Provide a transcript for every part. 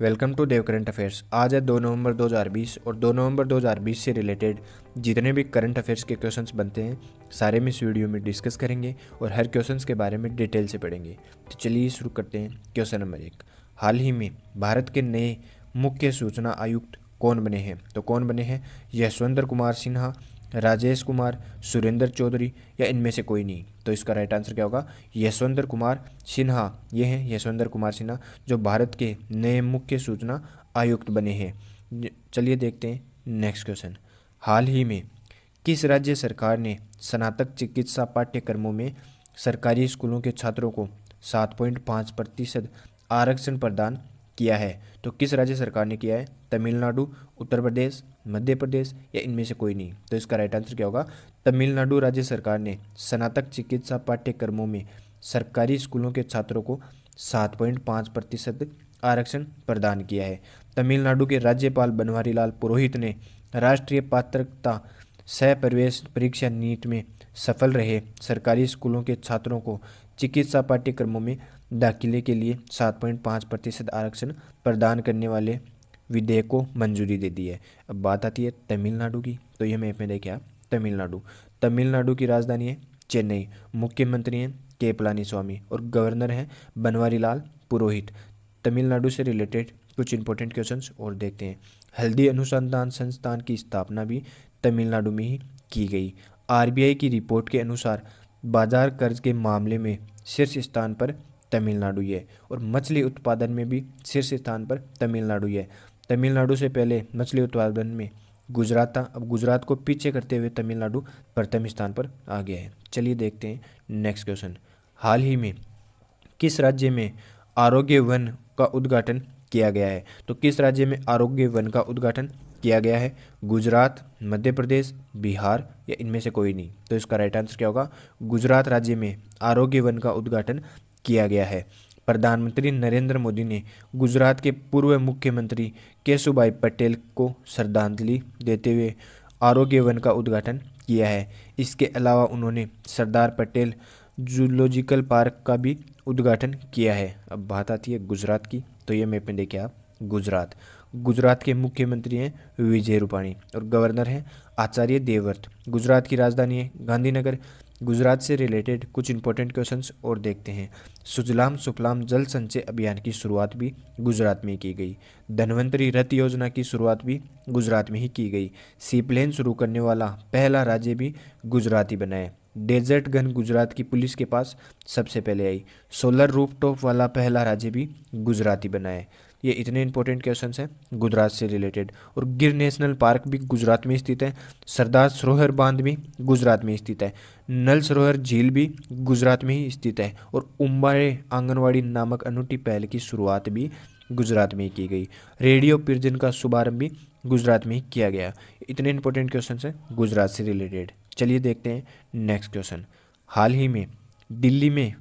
Welcome to Dev current affairs. आज है 2 नवंबर 2020 और 2 नवंबर 2020 से रिलेटेड जितने भी करंट अफेयर्स के क्वेश्चंस बनते हैं सारे में इस वीडियो में डिस्कस करेंगे और हर क्वेश्चंस के बारे में डिटेल से पढ़ेंगे। तो चलिए शुरू करते हैं। क्वेश्चन नंबर 1, हाल ही में भारत के नए मुख्य सूचना आयुक्त कौन बने हैं? तो कौन बने हैं? यशवंत कुमार सिन्हा, राजेश कुमार, सुरेंद्र चौधरी या इनमें से कोई नहीं। तो इसका राइट आंसर क्या होगा? यशवंत कुमार सिन्हा। ये हैं यशवंत कुमार सिन्हा जो भारत के नए मुख्य सूचना आयुक्त बने हैं। चलिए देखते हैं नेक्स्ट क्वेश्चन। हाल ही में किस राज्य सरकार ने स्नातक चिकित्सा पाठ्यक्रमों में सरकारी स्कूलों के छात्रों को 7.5% आरक्षण प्रदान किया है? तो किस राज्य सरकार ने किया है? तमिलनाडु, उत्तर प्रदेश, मध्य प्रदेश या इनमें से कोई नहीं। तो इसका राइट आंसर क्या होगा? तमिलनाडु राज्य सरकार ने स्नातक चिकित्सा पाठ्यक्रमों में सरकारी स्कूलों के छात्रों को 7.5% आरक्षण प्रदान किया है। तमिलनाडु के राज्यपाल बनवारीलाल पुरोहित ने राष्ट्रीय पात्रता सह प्रवेश परीक्षा नीट में सफल रहे सरकारी स्कूलों के छात्रों को चिकित्सा पाठ्यक्रमों में दाखिले के लिए 7.5% आरक्षण प्रदान करने वाले विधेयक को मंजूरी दे दी है। अब बात आती है तमिलनाडु की। तो ये मैप में देखिए आप, तमिलनाडु। तमिलनाडु की राजधानी है चेन्नई। मुख्यमंत्री हैं के पलानीस्वामी और गवर्नर हैं बनवारीलाल पुरोहित। तमिलनाडु से रिलेटेड कुछ इंपॉर्टेंट क्वेश्चंस और देखते हैं। हल्दी अनुसंधान संस्थान की स्थापना भी तमिलनाडु में ही की गई। आरबीआई की रिपोर्ट के अनुसार बाजार कर्ज के मामले में शीर्ष स्थान पर तमिलनाडु है और मछली उत्पादन में भी शीर्ष स्थान पर तमिलनाडु है। तमिलनाडु से पहले मछली उत्पादन में गुजरात था, अब गुजरात को पीछे करते हुए तमिलनाडु प्रथम स्थान पर आ गया है। चलिए देखते हैं नेक्स्ट क्वेश्चन। हाल ही में किस राज्य में आरोग्य वन का उद्घाटन किया गया है? तो किस राज्य में आरोग्य वन का उद्घाटन किया गया है? गुजरात, मध्य प्रदेश, बिहार या इनमें से कोई नहीं। तो इसका राइट आंसर क्या होगा? गुजरात राज्य में आरोग्य वन का उद्घाटन किया गया है। प्रधानमंत्री नरेंद्र मोदी ने गुजरात के पूर्व मुख्यमंत्री केशुभाई पटेल को श्रद्धांजलि देते हुए आरोग्य वन का उद्घाटन किया है। इसके अलावा उन्होंने सरदार पटेल जूलॉजिकल पार्क का भी उद्घाटन किया है। अब बात आती है गुजरात की। तो ये मैप में देखिए आप, गुजरात। गुजरात के मुख्यमंत्री हैं विजय रूपाणी और गवर्नर हैं आचार्य देवव्रत। गुजरात की राजधानी है गांधीनगर। गुजरात से रिलेटेड कुछ इंपॉर्टेंट क्वेश्चंस और देखते हैं। सुजलाम सुफलाम जल संचय अभियान की शुरुआत भी गुजरात में की गई। धन्वंतरी रथ योजना की शुरुआत भी गुजरात में ही की गई। सी प्लेन शुरू करने वाला पहला राज्य भी गुजरात ही बना है। डेजर्ट गन गुजरात की पुलिस के पास सबसे पहले आई। सोलर रूफटॉप वाला पहला राज्य भी गुजरात ही बना है। ये इतने इंपॉर्टेंट क्वेश्चंस हैं गुजरात से रिलेटेड। और गिर नेशनल पार्क भी गुजरात में स्थित है। सरदार सरोवर बांध भी गुजरात में स्थित है। नल सरोवर झील भी गुजरात में ही स्थित है। और उम्बारे आंगनवाड़ी नामक अनूठी पहल की शुरुआत भी गुजरात में ही की गई। रेडियो पिरजन का शुभारंभ भी गुजरात में ही किया गया। इतने इंपॉर्टेंट क्वेश्चन हैं गुजरात से रिलेटेड। चलिए देखते हैं नेक्स्ट क्वेश्चन। हाल ही में दिल्ली में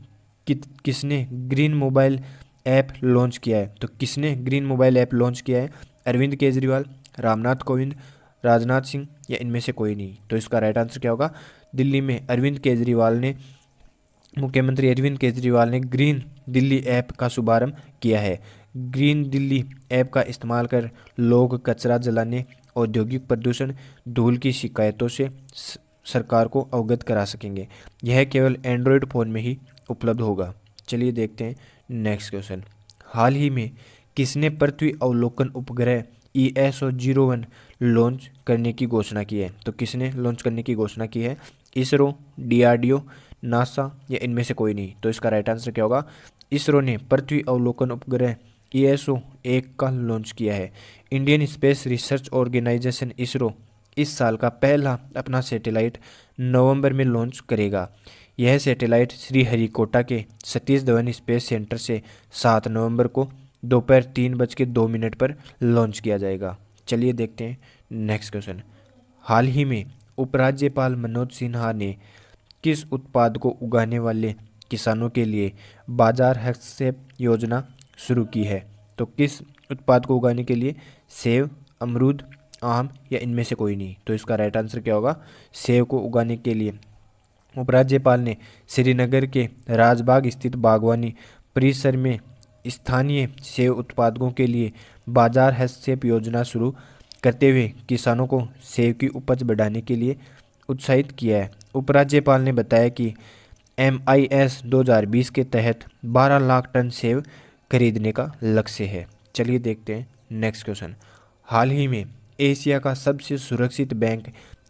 किसने ग्रीन मोबाइल ऐप लॉन्च किया है? तो किसने ग्रीन मोबाइल ऐप लॉन्च किया है? अरविंद केजरीवाल, रामनाथ कोविंद, राजनाथ सिंह या इनमें से कोई नहीं। तो इसका राइट आंसर क्या होगा? दिल्ली में अरविंद केजरीवाल ने, मुख्यमंत्री अरविंद केजरीवाल ने ग्रीन दिल्ली ऐप का शुभारंभ किया है। ग्रीन दिल्ली ऐप का इस्तेमाल कर लोग कचरा जलाने, औद्योगिक प्रदूषण, धूल की शिकायतों से सरकार को अवगत करा सकेंगे। यह केवल एंड्रॉयड फ़ोन में ही उपलब्ध होगा। चलिए देखते हैं नेक्स्ट क्वेश्चन। हाल ही में किसने पृथ्वी अवलोकन उपग्रह ESO-01 लॉन्च करने की घोषणा की है? तो किसने लॉन्च करने की घोषणा की है? इसरो, DRDO, नासा या इनमें से कोई नहीं। तो इसका राइट आंसर क्या होगा? इसरो ने पृथ्वी अवलोकन उपग्रह ESO-1 का लॉन्च किया है। Indian space research organisation ISRO इस साल का पहला अपना सैटेलाइट नवंबर में लॉन्च करेगा। यह सैटेलाइट श्रीहरिकोटा के सतीश धवन स्पेस सेंटर से 7 नवंबर को दोपहर 3:02 पर लॉन्च किया जाएगा। चलिए देखते हैं नेक्स्ट क्वेश्चन। हाल ही में उपराज्यपाल मनोज सिन्हा ने किस उत्पाद को उगाने वाले किसानों के लिए बाजार हस्तक्षेप योजना शुरू की है? तो किस उत्पाद को उगाने के लिए? सेब, अमरूद, आम या इनमें से कोई नहीं। तो इसका राइट आंसर क्या होगा? सेब को उगाने के लिए उपराज्यपाल ने श्रीनगर के राजबाग स्थित बागवानी परिसर में स्थानीय सेब उत्पादकों के लिए बाजार हस्तक्षेप योजना शुरू करते हुए किसानों को सेब की उपज बढ़ाने के लिए उत्साहित किया है। उपराज्यपाल ने बताया कि MIS 2020 के तहत 12 लाख टन सेब खरीदने का लक्ष्य है। चलिए देखते हैं नेक्स्ट क्वेश्चन। हाल ही में एशिया का सबसे सुरक्षित बैंक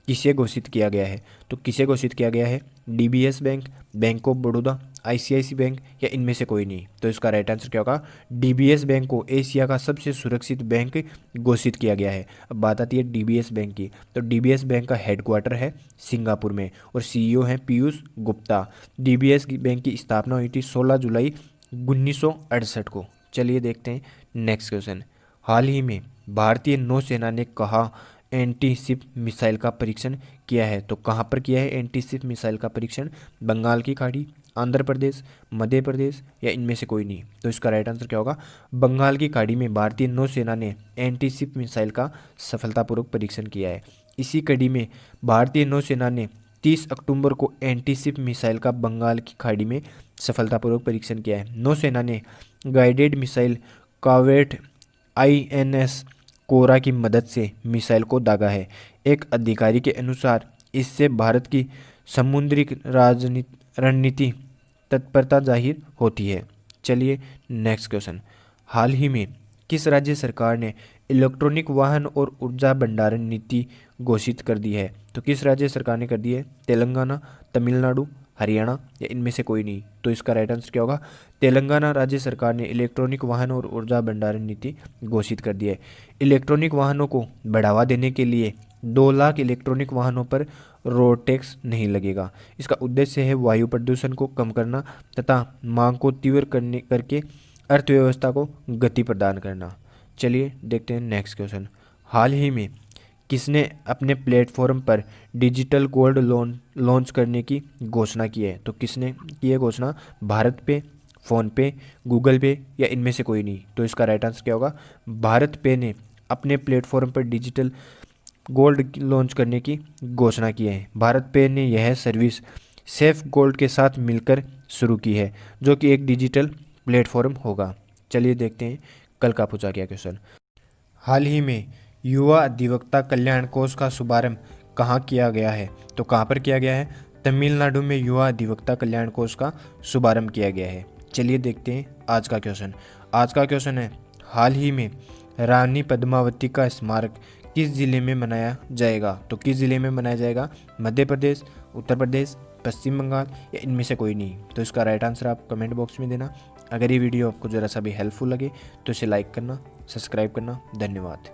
किसे घोषित किया गया है? तो किसे घोषित किया गया है? DBS bank, bank of Baroda, ICICI bank या इनमें से कोई नहीं? तो इसका राइट आंसर क्या होगा? DBS बैंक को एशिया का सबसे सुरक्षित बैंक घोषित किया गया है। अब बात आती है DBS बैंक की। तो DBS बैंक का हेडक्वार्टर है सिंगापुर में और CEO हैं पीयूष गुप्ता। DBS बैंक की स्थापना हुई थी 16 जुलाई 1968 को। चलिए देखते हैं नेक्स्ट क्वेश्चन। हाल ही में भारतीय नौसेना ने कहा एंटी शिप मिसाइल का परीक्षण किया है? तो कहाँ पर किया है एंटी शिप मिसाइल का परीक्षण? बंगाल की खाड़ी, आंध्र प्रदेश, मध्य प्रदेश या इनमें से कोई नहीं? तो इसका राइट आंसर क्या होगा? बंगाल की खाड़ी में भारतीय नौसेना ने एंटी शिप मिसाइल का सफलतापूर्वक परीक्षण किया है। इसी कड़ी में भारतीय नौसेना ने 30 अक्टूबर को एंटी शिप मिसाइल का बंगाल की खाड़ी में सफलतापूर्वक परीक्षण किया है। नौसेना ने गाइडेड मिसाइल कॉर्वेट INS कोरा की मदद से मिसाइल को दागा है। एक अधिकारी के अनुसार इससे भारत की समुद्री रणनीति तत्परता जाहिर होती है। चलिए नेक्स्ट क्वेश्चन। हाल ही में किस राज्य सरकार ने इलेक्ट्रॉनिक वाहन और ऊर्जा भंडारण नीति घोषित कर दी है? तो किस राज्य सरकार ने कर दी है? तेलंगाना, तमिलनाडु, हरियाणा या इनमें से कोई नहीं? तो इसका राइट आंसर क्या होगा? तेलंगाना राज्य सरकार ने इलेक्ट्रॉनिक वाहन और ऊर्जा भंडारण नीति घोषित कर दी है। इलेक्ट्रॉनिक वाहनों को बढ़ावा देने के लिए 2 लाख इलेक्ट्रॉनिक वाहनों पर रोड टैक्स नहीं लगेगा। इसका उद्देश्य है वायु प्रदूषण को कम करना तथा मांग को तीव्र करके अर्थव्यवस्था को गति प्रदान करना। चलिए देखते हैं नेक्स्ट क्वेश्चन। हाल ही में किसने अपने प्लेटफॉर्म पर डिजिटल गोल्ड लोन लॉन्च करने की घोषणा की है? तो किसने की है घोषणा? भारत पे, फ़ोन पे, गूगल पे या इनमें से कोई नहीं? तो इसका राइट आंसर क्या होगा? भारत पे ने अपने प्लेटफॉर्म पर डिजिटल गोल्ड लॉन्च करने की घोषणा की है। भारत पे ने यह सर्विस सेफ गोल्ड के साथ मिलकर शुरू की है, जो कि एक डिजिटल प्लेटफॉर्म होगा। चलिए देखते हैं कल का पूछा गया क्वेश्चन। हाल ही में युवा अधिवक्ता कल्याण कोष का शुभारंभ कहाँ किया गया है? तो कहाँ पर किया गया है? तमिलनाडु में युवा अधिवक्ता कल्याण कोष का शुभारंभ किया गया है। चलिए देखते हैं आज का क्वेश्चन। आज का क्वेश्चन है, हाल ही में रानी पद्मावती का स्मारक किस जिले में मनाया जाएगा? तो किस जिले में मनाया जाएगा? मध्य प्रदेश, उत्तर प्रदेश, पश्चिम बंगाल या इनमें से कोई नहीं? तो इसका राइट आंसर आप कमेंट बॉक्स में देना। अगर ये वीडियो आपको ज़रा सा भी हेल्पफुल लगे तो इसे लाइक करना, सब्सक्राइब करना। धन्यवाद।